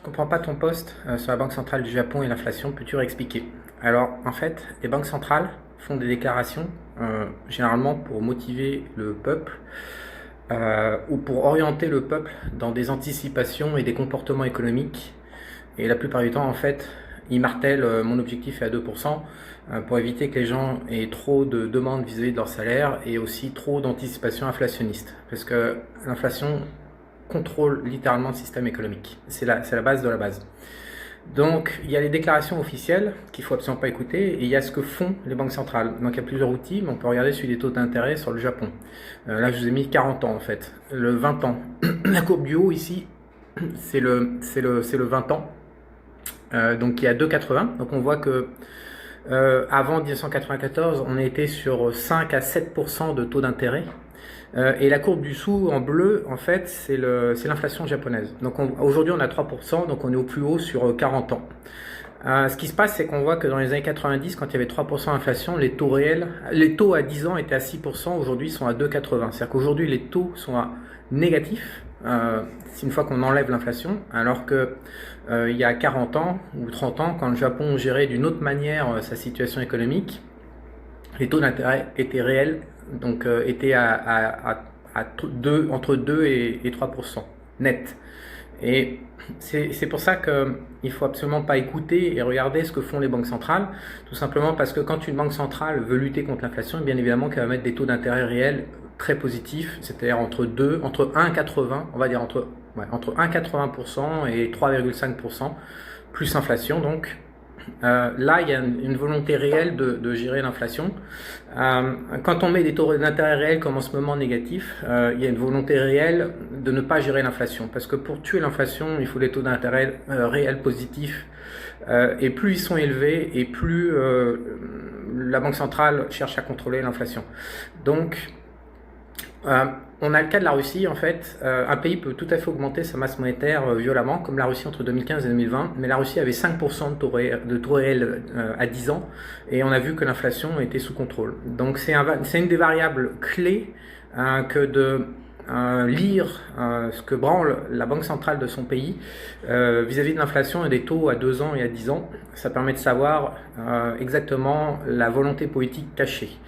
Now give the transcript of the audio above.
Je comprends pas ton post sur la Banque centrale du Japon et l'inflation, peux-tu réexpliquer? Alors, en fait, les banques centrales font des déclarations généralement pour motiver le peuple ou pour orienter le peuple dans des anticipations et des comportements économiques. Et la plupart du temps, en fait, ils martèlent mon objectif est à 2% pour éviter que les gens aient trop de demandes vis-à-vis de leur salaire et aussi trop d'anticipation inflationniste. Parce que l'inflation contrôle littéralement le système économique. C'est la base de la base. Donc, il y a les déclarations officielles qu'il ne faut absolument pas écouter et il y a ce que font les banques centrales. Donc, il y a plusieurs outils, mais on peut regarder celui des taux d'intérêt sur le Japon. Là, je vous ai mis 40 ans en fait, le 20 ans. La courbe du haut ici, c'est le 20 ans. Donc, il y a 2,80. Donc, on voit que avant 1994, on était sur 5 à 7% de taux d'intérêt. Et la courbe du dessous en bleu, en fait, c'est l'inflation japonaise. Donc aujourd'hui, on a 3%, donc on est au plus haut sur 40 ans. Ce qui se passe, c'est qu'on voit que dans les années 90, quand il y avait 3% d'inflation, les taux réels, les taux à 10 ans étaient à 6%, aujourd'hui ils sont à 2,80. C'est-à-dire qu'aujourd'hui, les taux sont à négatifs, c'est une fois qu'on enlève l'inflation, alors que il y a 40 ans ou 30 ans, quand le Japon gérait d'une autre manière sa situation économique, les taux d'intérêt étaient réels, donc étaient entre 2 et 3% net. Et c'est pour ça qu'il ne faut absolument pas écouter et regarder ce que font les banques centrales, tout simplement parce que quand une banque centrale veut lutter contre l'inflation, bien évidemment qu'elle va mettre des taux d'intérêt réels très positifs, c'est-à-dire entre 1,80, on va dire entre 1,80% et 3,5%, plus inflation donc. Là, il y a une volonté réelle de gérer l'inflation. Quand on met des taux d'intérêt réels comme en ce moment négatifs, il y a une volonté réelle de ne pas gérer l'inflation. Parce que pour tuer l'inflation, il faut des taux d'intérêt réels positifs. Et plus ils sont élevés, et plus la Banque centrale cherche à contrôler l'inflation. Donc, on a le cas de la Russie, en fait. Un pays peut tout à fait augmenter sa masse monétaire violemment, comme la Russie entre 2015 et 2020, mais la Russie avait 5% de taux réel à 10 ans, et on a vu que l'inflation était sous contrôle. Donc c'est une des variables clés que de lire ce que branle la banque centrale de son pays vis-à-vis de l'inflation et des taux à 2 ans et à 10 ans. Ça permet de savoir exactement la volonté politique cachée.